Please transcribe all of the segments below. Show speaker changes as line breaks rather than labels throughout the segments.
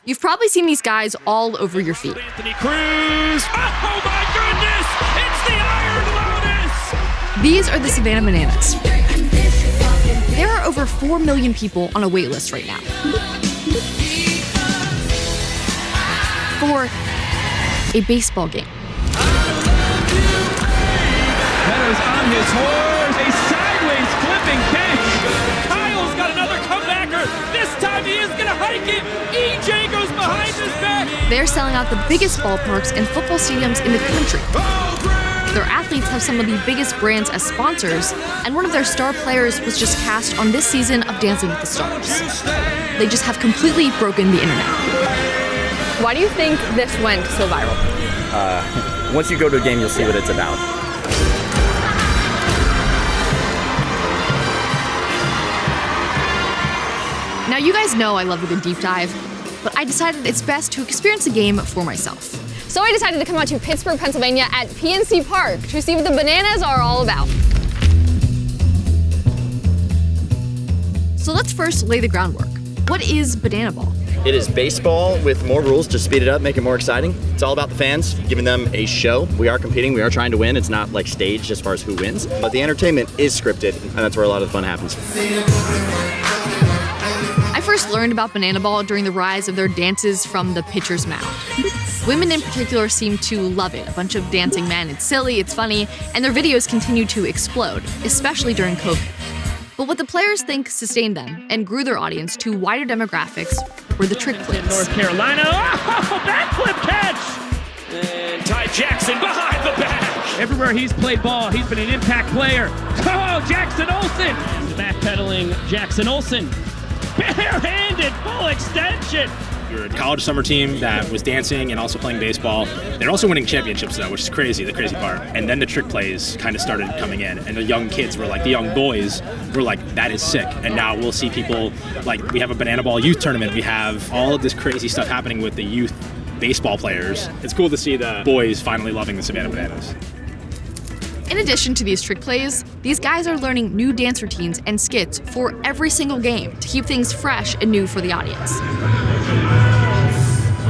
You've probably seen these guys all over your feed.
Anthony Cruz! Oh my goodness! It's the Iron Lotus!
These are the Savannah Bananas. There are over 4 million people on a wait list right now for a baseball game.
Meadows on his horse, a sideways flipping pitch. Kyle's got another comebacker. This time he is going to hike it. EJ goes behind his back.
They're selling out the biggest ballparks and football stadiums in the country. Their athletes have some of the biggest brands as sponsors, and one of their star players was just cast on this season of Dancing with the Stars. They just have completely broken the internet.
Why do you think this went so viral?
Once you go to a game, you'll see what it's about.
Now, you guys know I love a good deep dive, but I decided it's best to experience a game for myself.
So I decided to come out to Pittsburgh, Pennsylvania at PNC Park to see what the Bananas are all about.
So let's first lay the groundwork. What is banana ball?
It is baseball with more rules to speed it up, make it more exciting. It's all about the fans, giving them a show. We are competing, we are trying to win. It's not like staged as far as who wins, but the entertainment is scripted, and that's where a lot of the fun happens.
I first learned about banana ball during the rise of their dances from the pitcher's mound. Women in particular seem to love it. A bunch of dancing men. It's silly, it's funny, and their videos continue to explode, especially during COVID. But what the players think sustained them and grew their audience to wider demographics were the trick plays.
North Carolina, oh, backflip catch! And Ty Jackson behind the back. Everywhere he's played ball, he's been an impact player. Oh, Jackson Olsen! Backpedaling Jackson Olsen. Barehanded full extension.
We were a college summer team that was dancing and also playing baseball. They're also winning championships though, which is crazy, the crazy part. And then the trick plays kind of started coming in, and the young kids were like, the young boys were like, that is sick. And now we'll see people, like we have a banana ball youth tournament. We have all of this crazy stuff happening with the youth baseball players. It's cool to see the boys finally loving the Savannah Bananas.
In addition to these trick plays, these guys are learning new dance routines and skits for every single game to keep things fresh and new for the audience.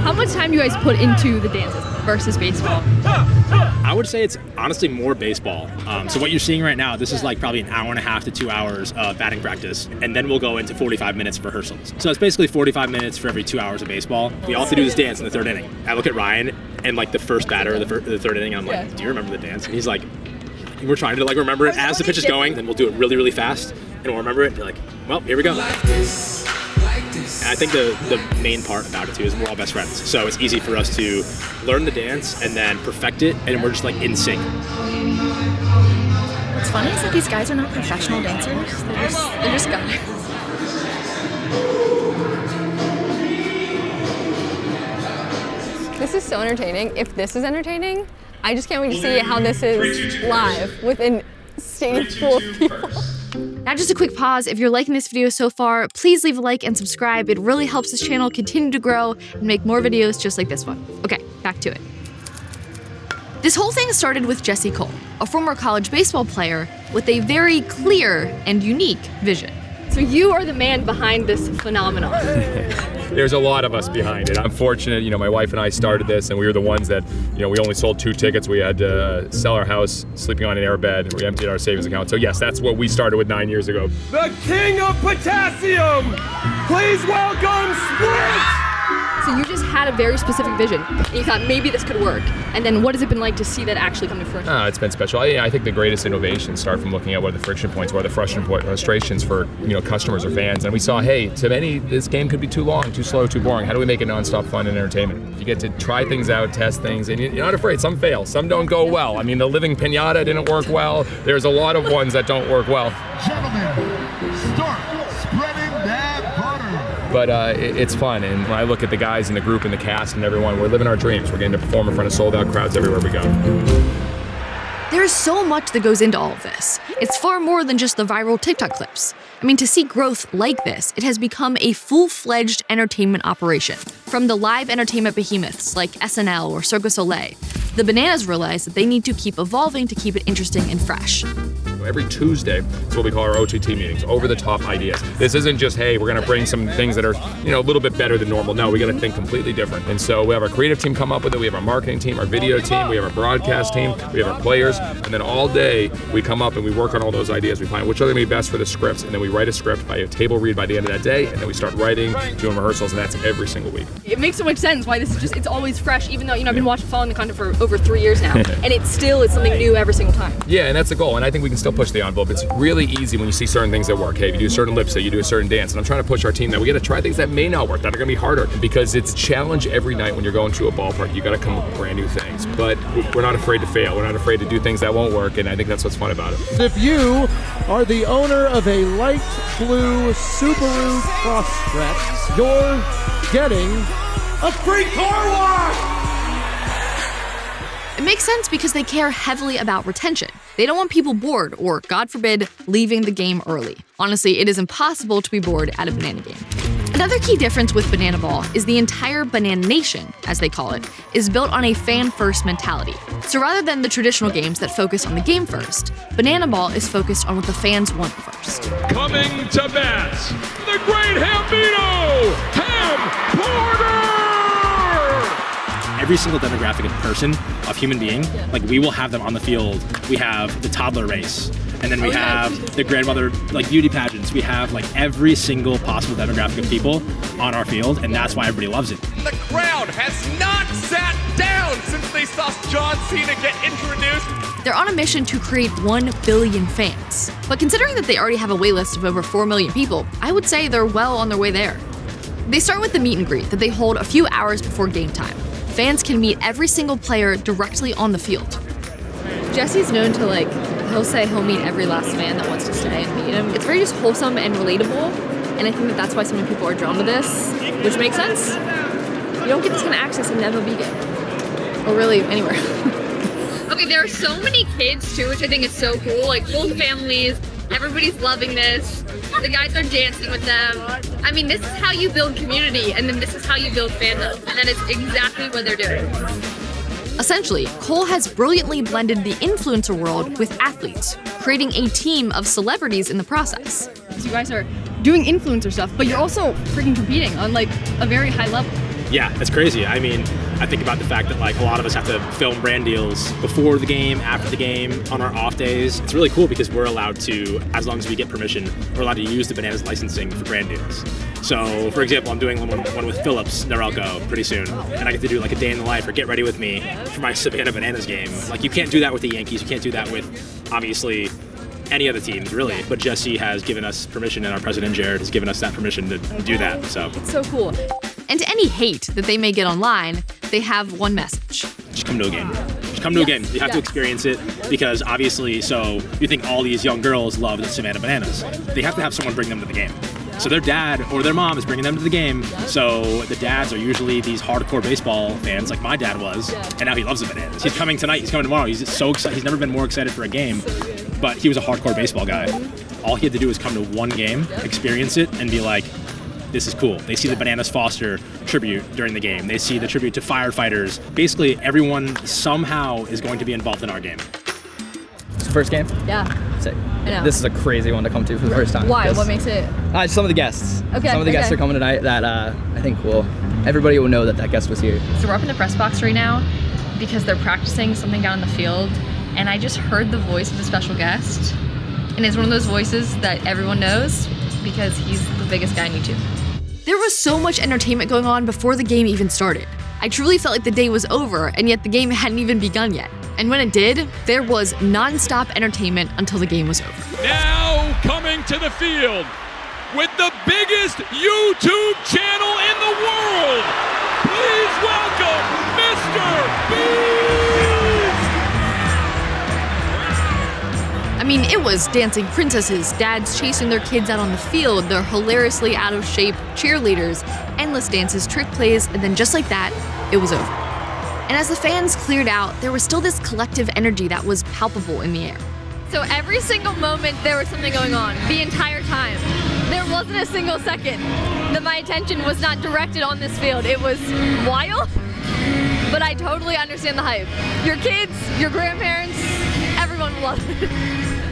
How much time do you guys put into the dances versus baseball?
I would say it's honestly more baseball. So what you're seeing right now, this is like probably an hour and a half to 2 hours of batting practice, and then we'll go into 45 minutes of rehearsals. So it's basically 45 minutes for every 2 hours of baseball. We all have to do this dance in the third inning. I look at Ryan and like the first batter of the third inning, and I'm like, do you remember the dance? And he's like, we're trying to like remember it as the pitch is going, then we'll do it really, really fast, and we'll remember it and be like, well, here we go. And I think the main part about it too is we're all best friends. So it's easy for us to learn the dance and then perfect it, and we're just like in sync.
What's funny is that these guys are not professional dancers. They're just guys.
This is so entertaining. If this is entertaining, I just can't wait to see how this is live with a stage full of people.
Now just a quick pause. If you're liking this video so far, please leave a like and subscribe. It really helps this channel continue to grow and make more videos just like this one. Okay, back to it. This whole thing started with Jesse Cole, a former college baseball player with a very clear and unique vision.
So you are the man behind this phenomenon.
There's a lot of us behind it. I'm fortunate, my wife and I started this, and we were the ones that, we only sold 2 tickets. We had to sell our house, sleeping on an airbed. We emptied our savings account. So yes, that's what we started with 9 years ago.
The king of potassium! Please welcome Sprint!
So you just had a very specific vision, and you thought maybe this could work. And then what has it been like to see that actually come to fruition?
It's been special. I think the greatest innovations start from looking at what are the friction points, what are the frustrations for customers or fans. And we saw, hey, to many, this game could be too long, too slow, too boring. How do we make it nonstop fun and entertainment? You get to try things out, test things, and you're not afraid. Some fail, some don't go well. I mean, the living piñata didn't work well. There's a lot of ones that don't work well.
Gentlemen, start spreading that butter.
But it's fun, and when I look at the guys in the group and the cast and everyone, we're living our dreams. We're getting to perform in front of sold-out crowds everywhere we go.
There's so much that goes into all of this. It's far more than just the viral TikTok clips. I mean, to see growth like this, it has become a full-fledged entertainment operation. From the live entertainment behemoths like SNL or Cirque du Soleil, the Bananas realize that they need to keep evolving to keep it interesting and fresh.
Every Tuesday is what we call our OTT meetings, over-the-top ideas. This isn't just, hey, we're going to bring some things that are, a little bit better than normal. No, we got to think completely different. And so we have our creative team come up with it. We have our marketing team, our video team, we have our broadcast team, we have our players, and then all day we come up and we work on all those ideas. We find which are going to be best for the scripts, and then we write a script by a table read by the end of that day, and then we start writing, doing rehearsals, and that's every single week.
It makes so much sense why this is it's always fresh, even though, I've been following the content for over 3 years now, and it's something new every single time.
Yeah, and that's the goal, and I think we can still push the envelope. It's really easy when you see certain things that work. Hey, if you do a certain lip sync, you do a certain dance, and I'm trying to push our team that we got to try things that may not work, that are going to be harder, because it's a challenge every night when you're going to a ballpark. You got to come up with brand new things, but we're not afraid to fail. We're not afraid to do things that won't work, and I think that's what's fun about it.
If you are the owner of a light blue Subaru Crosstrek, you're getting a free car wash!
It makes sense because they care heavily about retention. They don't want people bored or, God forbid, leaving the game early. Honestly, it is impossible to be bored at a banana game. Another key difference with Banana Ball is the entire Banana Nation, as they call it, is built on a fan-first mentality. So rather than the traditional games that focus on the game first, Banana Ball is focused on what the fans want first.
Coming to bat, the great Hambino, Ham Porter!
Every single demographic of person, of human being, like we will have them on the field. We have the toddler race, and then we have the grandmother, like beauty pageants. We have like every single possible demographic of people on our field, and that's why everybody loves it.
The crowd has not sat down since they saw John Cena get introduced.
They're on a mission to create 1 billion fans. But considering that they already have a waitlist of over 4 million people, I would say they're well on their way there. They start with the meet and greet that they hold a few hours before game time. Fans can meet every single player directly on the field. Jesse's known to he'll say he'll meet every last fan that wants to stay and meet him. It's very just wholesome and relatable, and I think that that's why so many people are drawn to this, which makes sense. You don't get this kind of access in an MLB game, or really anywhere.
Okay, there are so many kids too, which I think is so cool, like full families, everybody's loving this. The guys are dancing with them. I mean, this is how you build community, and then this is how you build fandom, and that is exactly what they're doing.
Essentially, Cole has brilliantly blended the influencer world with athletes, creating a team of celebrities in the process.
You guys are doing influencer stuff, but you're also freaking competing on a very high level.
Yeah, that's crazy. I mean, I think about the fact that a lot of us have to film brand deals before the game, after the game, on our off days. It's really cool because we're allowed to, as long as we get permission, we're allowed to use the Bananas licensing for brand deals. So, for example, I'm doing one with Phillips Norelco pretty soon, and I get to do a day in the life or get ready with me for my Savannah Bananas game. You can't do that with the Yankees. You can't do that with, obviously, any other teams, really. But Jesse has given us permission, and our president, Jared, has given us that permission to do that. So
it's so cool.
And to any hate that they may get online, they have one message.
Just come to a game. Just come to a game. You have to experience it because obviously, so you think all these young girls love the Savannah Bananas. They have to have someone bring them to the game. So their dad or their mom is bringing them to the game. So the dads are usually these hardcore baseball fans like my dad was, and now he loves the Bananas. He's coming tonight, he's coming tomorrow. He's so excited. He's never been more excited for a game, but he was a hardcore baseball guy. All he had to do was come to one game, experience it, and be like, this is cool. They see the Bananas Foster tribute during the game. They see the tribute to firefighters. Basically, everyone somehow is going to be involved in our game.
It's the first game?
Yeah.
Sick.
I know.
This is a crazy one to come to for the first time.
Why? What makes it?
Some of the guests.
Okay.
Some of the guests are coming tonight that I think everybody will know that guest was here.
So we're up in the press box right now because they're practicing something down in the field, and I just heard the voice of the special guest, and it's one of those voices that everyone knows because he's the biggest guy on YouTube.
There was so much entertainment going on before the game even started. I truly felt like the day was over, and yet the game hadn't even begun yet. And when it did, there was non-stop entertainment until the game was over.
Now coming to the field with the biggest YouTube channel in the world, please welcome Mr. Beast!
I mean, it was dancing princesses, dads chasing their kids out on the field, their hilariously out-of-shape cheerleaders, endless dances, trick plays, and then just like that, it was over. And as the fans cleared out, there was still this collective energy that was palpable in the air.
So every single moment there was something going on, the entire time. There wasn't a single second that my attention was not directed on this field. It was wild, but I totally understand the hype. Your kids, your grandparents, everyone will love it.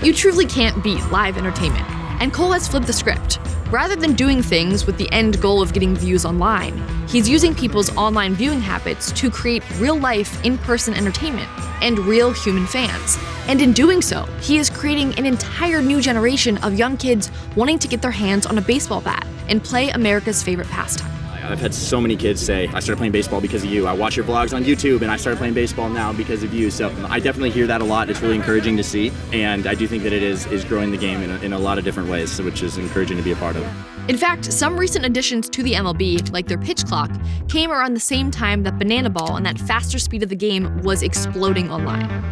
You truly can't beat live entertainment, and Cole has flipped the script. Rather than doing things with the end goal of getting views online, he's using people's online viewing habits to create real-life, in-person entertainment and real human fans. And in doing so, he is creating an entire new generation of young kids wanting to get their hands on a baseball bat and play America's favorite pastime.
I've had so many kids say, I started playing baseball because of you. I watch your vlogs on YouTube and I started playing baseball now because of you. So I definitely hear that a lot. It's really encouraging to see. And I do think that it is growing the game in a lot of different ways, which is encouraging to be a part of.
In fact, some recent additions to the MLB, like their pitch clock, came around the same time that Banana Ball and that faster speed of the game was exploding online.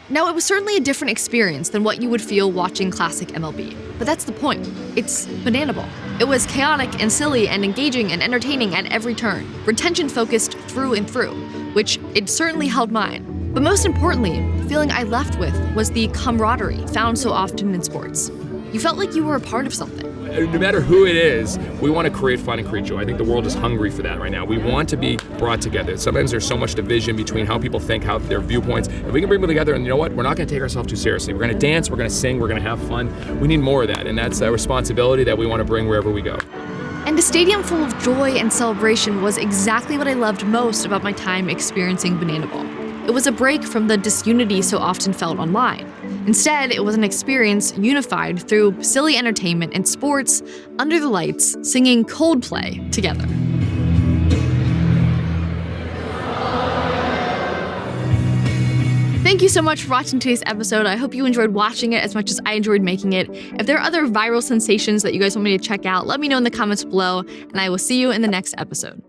Now, it was certainly a different experience than what you would feel watching classic MLB, but that's the point. It's Banana Ball. It was chaotic and silly and engaging and entertaining at every turn, retention-focused through and through, which it certainly held mine. But most importantly, the feeling I left with was the camaraderie found so often in sports. You felt like you were a part of something.
No matter who it is, we want to create fun and create joy. I think the world is hungry for that right now. We want to be brought together. Sometimes there's so much division between how people think, how their viewpoints. If we can bring them together, and you know what? We're not going to take ourselves too seriously. We're going to dance, we're going to sing, we're going to have fun. We need more of that, and that's a responsibility that we want to bring wherever we go.
And a stadium full of joy and celebration was exactly what I loved most about my time experiencing Banana Ball. It was a break from the disunity so often felt online. Instead, it was an experience unified through silly entertainment and sports, under the lights, singing Coldplay together. Thank you so much for watching today's episode. I hope you enjoyed watching it as much as I enjoyed making it. If there are other viral sensations that you guys want me to check out, let me know in the comments below, and I will see you in the next episode.